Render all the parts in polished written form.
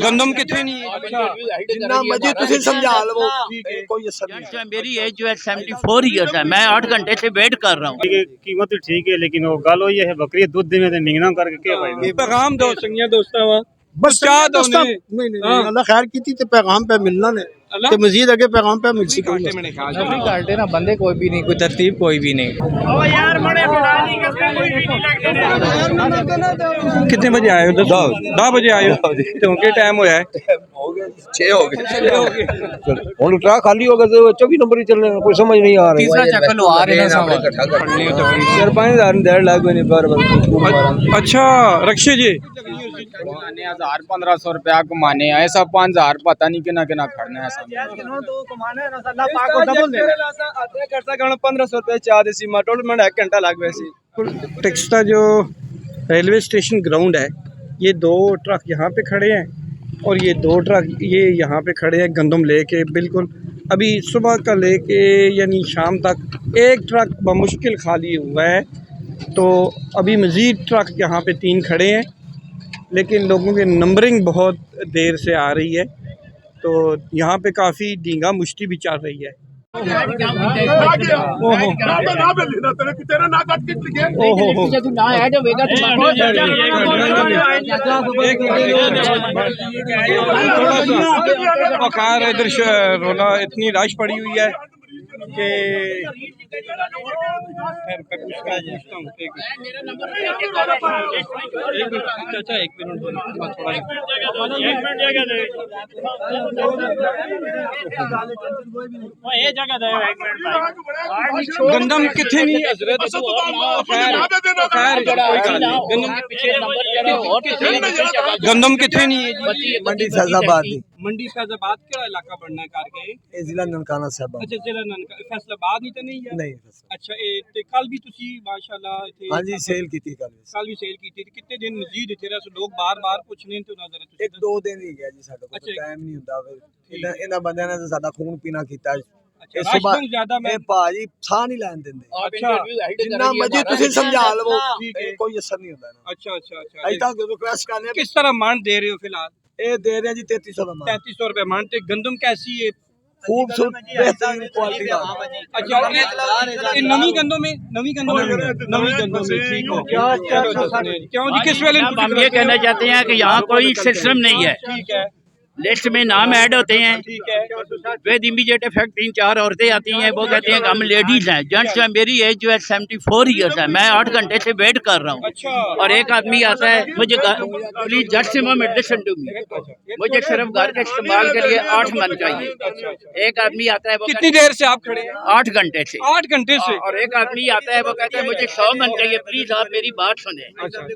गंदम कितने नहीं जिन्ना मर्जी तुसी समझा लो कोई असर नहीं। मेरी एज जो है 74 ईयर्स है, मैं 8 घंटे से वेट कर रहा हूँ। कीमत तो ठीक है, लेकिन वो गल वही है बकरी दूध दे में निगना करके क्या फायदा। पैगाम दो संगिया दोस्ता वा बस क्या दोस्ता नहीं अल्लाह खैर की थी ते पैगाम पे मिलना ने ते मजीद आगे पैगाम पे मिल सी कोई काटे ना बंदे कोई भी नहीं, कोई तरतीब कोई भी नहीं। कितने बजे आए हो? 10 बजे आए हो तो क्या टाइम होया है? 6 हो गए हुन ट्रक खाली हो गए 24 नंबर ही चलने कोई समझ नहीं आ रही। तीसरा चक्कर लो आ रहे ना सामान 4-5 हज़ार लाख में बार अच्छा रक्षे जी 1000-1500 रुपया कमाने ऐसा 5000 पता नहीं किना किना खड़ना है। 1500 रुपए चाह देसी टोटल में 1 घंटा लग वैसे। टेक्सटा जो रेलवे स्टेशन ग्राउंड है, ये 2 ट्रक यहाँ पे खड़े हैं और ये 2 ट्रक ये यहाँ पे खड़े हैं गंदम लेके। बिल्कुल अभी सुबह का लेके यानी शाम तक एक ट्रक बमुश्किल खाली हुआ है, तो अभी मज़ीद ट्रक यहाँ पे 3 खड़े हैं, लेकिन लोगों की नंबरिंग बहुत देर से आ रही है, तो यहाँ पे काफ़ी डींगा मुश्ती भी चल रही है। खैर इधर रोला इतनी रश पड़ी हुई है कि चाचा 1 मिनट गंदम कितने नहीं हजरत गंदम कितने नहीं मंडी फैजाबाद मंडी फैजाबाद क्या इलाका बनना है करके ये जिला ननकाना साहब। अच्छा जिला फैसलाबाद नहीं तो नहीं है नहीं अच्छा ते कल भी तुसी माशाल्लाह इथे हां जी सेल की थी कल भी सेल की थी कितने दिन मजीद इथे रह लोग बार-बार पुछने तो नजर 1-2 दिन ही गया जी साडे को टाइम नहीं हुंदा फिर इना बंदे ने साडा खून पीना कीता अच्छा सुबह ज्यादा मैं भाजी साह नहीं लैन देंदे। अच्छा जिन्ना मर्जी तुसी समझा लो कोई असर नहीं हुंदा। अच्छा अच्छा अच्छा अज तक रिक्वेस्ट करने किस तरह मान दे रहे हो फिलहाल? ये दे रहे हैं जी 3300 का मान 3300 रुपए मान। ते गंदम कैसी है? खूबसूरत बेहतरीन क्वालिटी का। अच्छा ये नवी गंदों में ठीक हो क्यों जी किस वेले हम ये कहना चाहते हैं कि यहाँ कोई सिस्टम नहीं है, ठीक है लिस्ट में नाम ऐड होते हैं, ठीक है विद इमीडिएट इफेक्ट 3-4 औरतें आती हैं, वो कहती हैं कि हम लेडीज हैं। जेंट्स है, मेरी एज जो है 74 ईयर्स है, मैं 8 घंटे से वेट कर रहा हूँ। अच्छा और एक आदमी आता है मुझे please just listen to me, मुझे सिर्फ घर के इस्तेमाल के लिए 8 मन चाहिए। एक आदमी आता है वो कितनी देर से आप खड़े हैं? 8 घंटे से 8 घंटे से। और एक आदमी आता है वो कहता है मुझे 100 मन चाहिए, प्लीज आप मेरी बात सुने।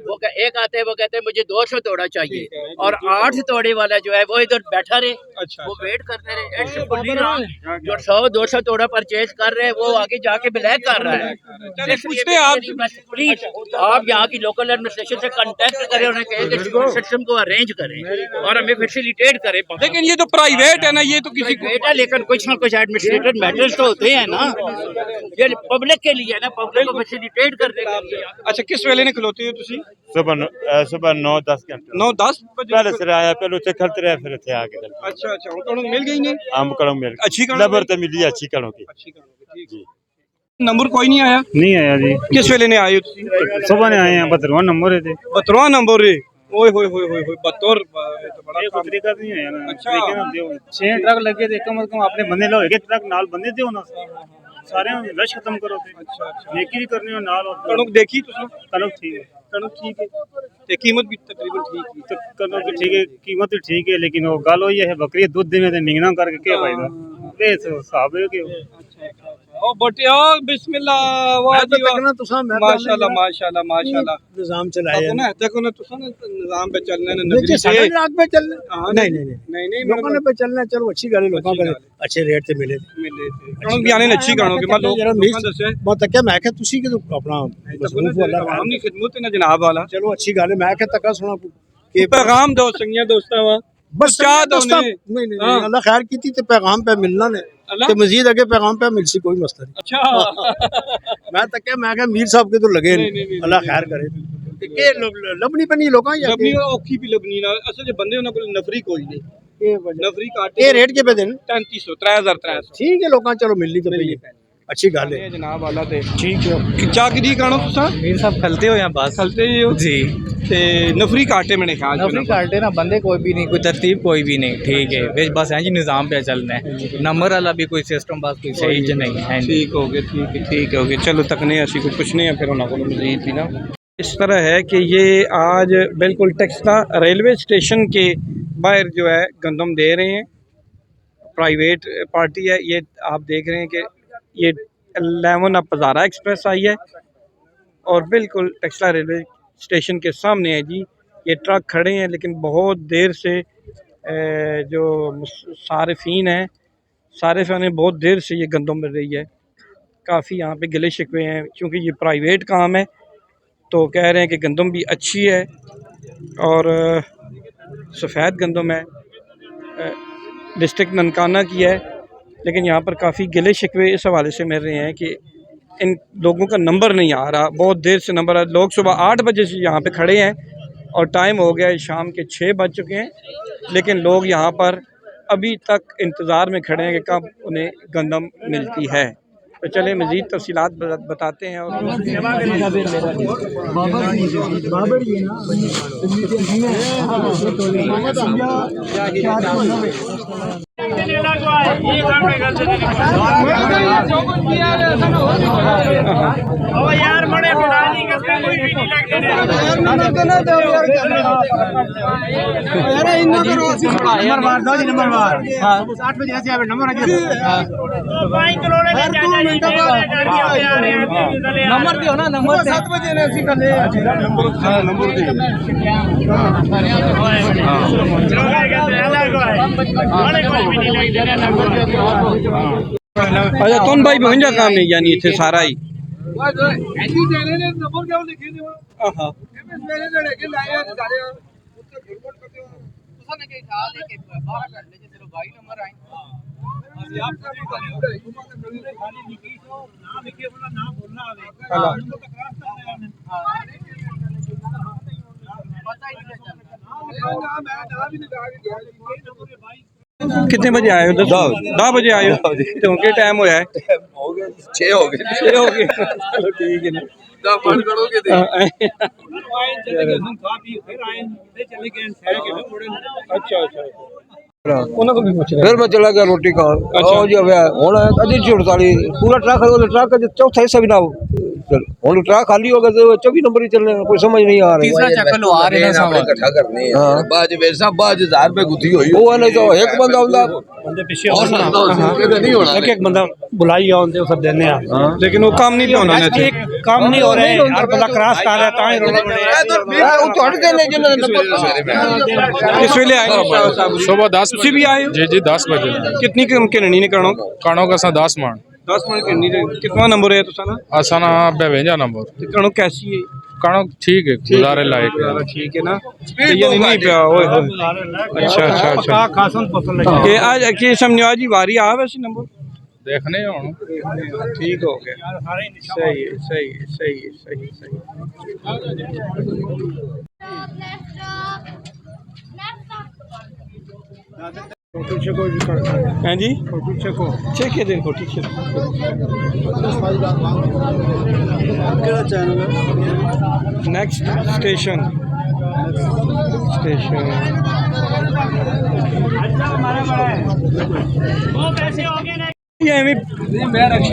वो एक आते हैं वो कहते हैं मुझे 200 तोड़ा चाहिए, और 8 तोड़े वाला जो है वो इधर बैठा रहे, वो वेट करते रहे। जो 100-200 तोड़ा परचेज कर रहे हैं वो आगे जाके ब्लैक कर रहा है। पूछते आप प्लीज आप यहाँ की लोकल एडमिनिस्ट्रेशन से कांटेक्ट करें, उन्हें कहें कि सिस्टम को अरेंज करें और हमें फैसिलिटेट करें। लेकिन ये तो प्राइवेट है ना, ये तो किसी को बेटा, लेकिन कुछ ना कुछ एडमिनिस्ट्रेटिव मैटर्स तो होते हैं ना, ये पब्लिक के लिए ना, पब्लिक को फैसिलिटेट करने के लिए। अच्छा किस वेले ने खलोते हो तुसी? सुबह 9-10 घंटे 9-10 पहले से आया, पहले उसे खलते रहे फिर थे आके अच्छा अच्छा कणक मिल गई ने? आम कणक मिल अच्छी नंबर तो मिली अच्छी कणक की। नंबर कोई नहीं आया? नहीं आया जी। किस वेले ने आए? सुबह ने आए हैं, 12वां नंबर है। 12वां नंबर है। ओए होए होए होए 72 तो बड़ा ये कुछ तरीका नहीं है ना। अच्छा 6 ट्रक लगे थे, कम से कम अपने बंदे लो, एक ट्रक नाल बंदे थे ना, सारे रश खत्म करो थे। अच्छा अच्छा नेकी भी करनी हो नाल। कणक देखी तुसी? कणक ठीक है, कणक ठीक है ते कीमत भी तकरीबन ठीक है। तो कणक भी ठीक है, कीमत भी ठीक है, लेकिन वो गल वही है बकरी दूध दे में निगना करके क्या फायदा। ये हिसाब है कि ओ बटिया बिस्मिल्लाह वाह जी वाह माशाल्लाह माशाल्लाह माशाल्लाह निजाम चलाया ना देखो ना तुसा ना निजाम पे चलने ने नगरी से रात पे चलने नहीं नहीं लोगों ने पे चलना चलो अच्छी गाड़ी लोगों को अच्छे रेट ते मिले कणक भी आने अच्छी कणक के मतलब लोगों दसे बहुत तक मैं क्या तुसी के अपना मसरूफ वाला हमनी खिदमत है ना जनाब वाला। चलो अच्छी गाड़ी मैं क्या तक सुना के पैगाम दो संगिया दोस्ता वा बस क्या दोस्ता नहीं अल्लाह खैर की थी ते पैगाम पे मिलना ने ते मजीद आगे पैगाम पे मिल सी कोई मसला नहीं। अच्छा मैं तक मैं क्या मीर साहब के तो लगे अल्लाह खैर करे के लबनी पनी लोकां या लबनी औखी भी लबनी ना असल जे बंदे उन्हां कोल नफरी कोई नहीं नफरी काटे ये रेट के पे दिन 3300 3300 ठीक है लोकां चलो मिलनी तो पई अच्छी गल है जनाब वाला ते ठीक है चा की कानो तुसा मीर साहब खलते हो या बस खलते ही हो जी ते नफरी काटे मैंने ख्याल नफरी काटे ना बंदे कोई भी नहीं कोई तरतीब कोई भी नहीं ठीक है वे बस है जी निज़ाम पे चलना है नंबर वाला भी कोई सिस्टम बस कोई सही ज नहीं है ठीक हो गया ठीक हो गया चलो तकने असी कुछ पुछने हैं फिर उन्होंने को मजीद भी ना इस तरह है कि ये आज बिल्कुल टेक्सला रेलवे स्टेशन के बाहर जो है गंदम दे रहे हैं प्राइवेट पार्टी है ये आप देख रहे हैं कि ये 11 अब पजारा एक्सप्रेस आई है और बिल्कुल टेक्सला रेलवे स्टेशन के सामने है जी ये ट्रक खड़े हैं लेकिन बहुत देर से जो सारिफीन हैं सारिफीन बहुत देर से ये गंदम मिल रही है काफ़ी यहाँ पे गिले शिकवे हैं क्योंकि ये प्राइवेट काम है तो कह रहे हैं कि गंदम भी अच्छी है और सफ़ेद गंदम है डिस्ट्रिक्ट ननकाना की है लेकिन यहाँ पर काफ़ी गिले शिकवे इस हवाले से मिल रहे हैं कि इन लोगों का नंबर नहीं आ रहा बहुत देर से नंबर लोग सुबह 8 बजे से यहाँ पे खड़े हैं और टाइम हो गया है शाम के 6 बज चुके हैं लेकिन लोग यहाँ पर अभी तक इंतज़ार में खड़े हैं कि कब उन्हें गंदम मिलती है तो चले मज़ीद तफसीलात बताते हैं और यार बड़े पुरानी कसम कोई भी नहीं लगते नंबर बार दो जी नंबर बार हां 8 बजे ऐसे आवे नंबर आ जाए 5 करोड़ के नंबर दियो ना नंबर 7 बजे ने ਅਸੀਂ ਕੱਲੇ नंबर दे अच्छा तुम भाई भंजा काम नहीं यानी इतने सारा ही कितने बजे आए हो 10 बजे आए हो तो के टाइम होया है 6 हो गए चलो ठीक है ना अच्छा फिर मैं चला गया रोटी खान जी हुण अजी 48 पूरा ट्रक चौथा हिस्सा भी ना हुण ट्रक खाली हो गया 24 नंबर ही चलने कोई समझ नहीं आ रही तीसरा चक्कर लो आ रहे हैं साहब इकट्ठा करने बाद वेर साहब बाद 1000 रुपए गुथी होई वो ने तो एक बंदा हुंदा बंदे पीछे नहीं होना एक बंदा बुलाई आउंदे उसे देने आ लेकिन वो काम नहीं होना चाहिए काम नहीं हो रहे हर बंदा क्रॉस कर रहा ताई रोड बने वो तो हट गए जिन्होंने नंबर किस वेले आए साहब सुबह 10 ਤੁਸੀਂ भी आए हो जी 10 बजे कितनी किरणी ने करणो कणो का 10 मान 10 मिनट किरणी कितना नंबर है तुसा ना असा ना 52 नंबर कणो कैसी है कणो ठीक है गुजारे लायक है ठीक है ना ये नहीं पिया ओए होए अच्छा खासन पसंद लगे के आज के समझो जी वारी आ वैसे नंबर देखने हुण ठीक हो गया सही हैं जी चेक के दिन फोटो चेक नेक्स्ट स्टेशन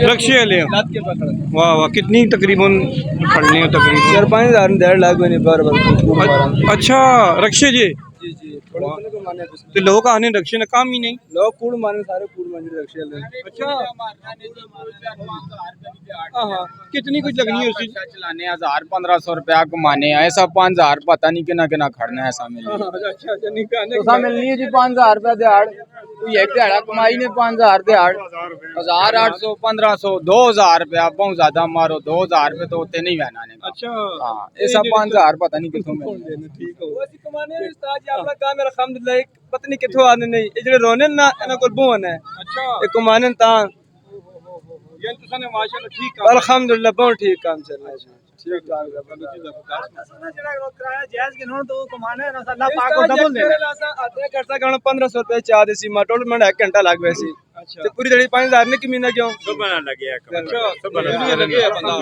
रक्शे वाले वाह वाह कितनी तकरीबन खड़ने हो तकरीबन 4-5 हज़ार 1.5 लाख में बार अच्छा रक्शे जी तो लोग आने रक्शे ने काम ही नहीं लोग कूड़ मारने सारे कूड़ मारने रक्शे वाले अच्छा हाँ कितनी कुछ लगनी है उसी चलाने 1000-1500 रुपया कमाने ऐसा 5000 पता नहीं किना खड़ना ऐसा मिलनी अच्छा मिलनी है जी 5000 रुपया दिहाड़ कोई एक दिहाड़ा कमाई ने 5000 दिहाड़ 1800 1500 2000 रुपया बहुत ज्यादा मारो 2000 रुपये तो उतने नहीं बहना ने अच्छा हाँ ऐसा 5000 पता नहीं कितों मिलने ठीक हो कमाने उस्ताद जी अपना काम है अल्हम्दुलिल्लाह पता नहीं किथों आने नहीं ये जेड़े रोने ना इना कोल बोन है अच्छा ये कमाने ता अल्हम्दुलिल्लाह बहुत ठीक काम चल रहा है जायज के नोट तो कमाने ना अल्लाह पाक को डबल दे आते करता गण 1500 रुपए चाह देसी मा टोटल में 1 घंटा लग वैसी ते पूरी दिहाड़ी 5000 ने की महीना क्यों सुबह लगे सुबह लगे बंदा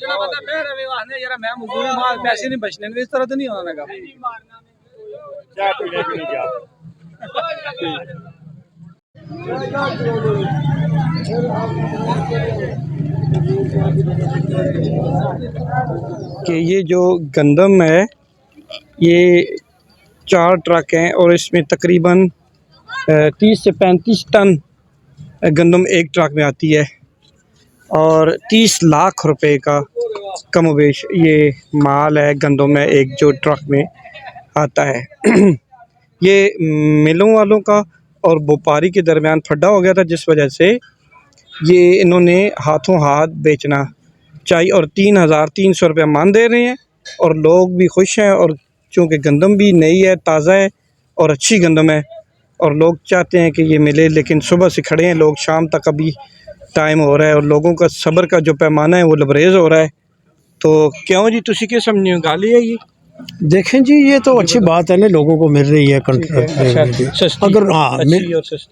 जेड़ा बंदा फिर रवे वाहने यार मैं मजदूरी माल पैसे नहीं बचने इस तरह तो नहीं होना लगा चाय पीने की नहीं जा कि ये जो गंदम है ये 4 ट्रक हैं और इसमें तकरीबन 30 से 35 टन गंदम एक ट्रक में आती है और 30 लाख रुपए का कमोबेश ये माल है गंदम है एक जो ट्रक में आता है। ये मिलों वालों का और व्यापारी के दरमियान फड्डा हो गया था जिस वजह से ये इन्होंने हाथों हाथ बेचना चाहिए और 3,300 रुपये मान दे रहे हैं और लोग भी खुश हैं और चूँकि गंदम भी नई है ताज़ा है और अच्छी गंदम है और लोग चाहते हैं कि ये मिले लेकिन सुबह से खड़े हैं लोग शाम तक अभी टाइम हो रहा है और लोगों का सब्र का जो पैमाना है वो लबरेज़ हो रहा है। तो क्यों जी तुसी के समझो गाली है ये देखें जी ये तो अच्छी बात है ना लोगों को मिल रही है अगर हाँ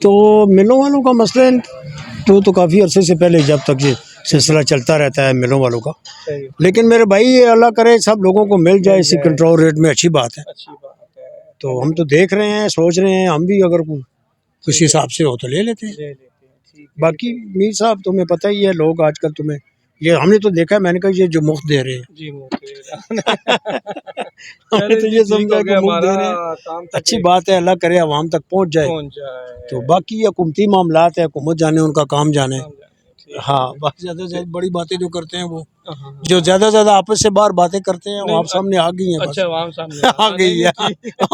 तो मिलों वालों का मसला तो काफ़ी अरसे से पहले जब तक ये सिलसिला चलता रहता है मिलों वालों का लेकिन मेरे भाई ये अल्लाह करे सब लोगों को मिल जाए इसी कंट्रोल रेट में अच्छी बात है तो हम तो देख रहे हैं सोच रहे हैं हम भी अगर किसी हिसाब से हो तो ले लेते हैं। बाकी मीर साहब तुम्हें पता ही है लोग आजकल तुम्हें ये हमने तो देखा है मैंने कहा ये जो मुफ्त दे रहे हैं जी हमने तो ये समझा कि मुफ्त दे रहे हैं अच्छी बात है अल्लाह करे आवाम तक पहुंच जाए तो बाकी हुकूमती मामलात है हुकूमत जाने उनका काम जाने हाँ बाकी ज़्यादा से ज़्यादा बड़ी बातें जो करते हैं वो जो ज़्यादा आपस से बाहर बातें करते हैं वो आप सामने आ गई हैं अच्छा आवाम सामने आ गई है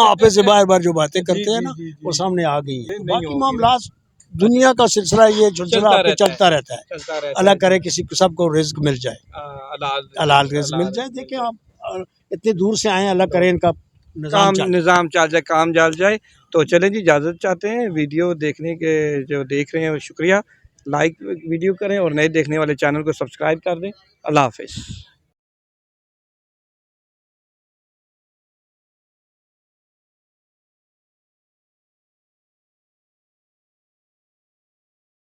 आपस से बार जो बातें करते हैं ना वो सामने आ गई है बाकी मामलात दुनिया का सिलसिला ये सिलसिला आपको चलता रहता है अल्लाह करे किसी को सबको रिज्क मिल जाए हलाल रिज्क मिल जाए। देखिए आप इतने दूर से आए अल्लाह करे इनका निज़ाम चल जाए काम चल जाए। तो चलें जी इजाज़त चाहते हैं वीडियो देखने के जो देख रहे हैं शुक्रिया लाइक वीडियो करें और नए देखने वाले चैनल को सब्सक्राइब कर दें। अल्लाह हाफ़िज़।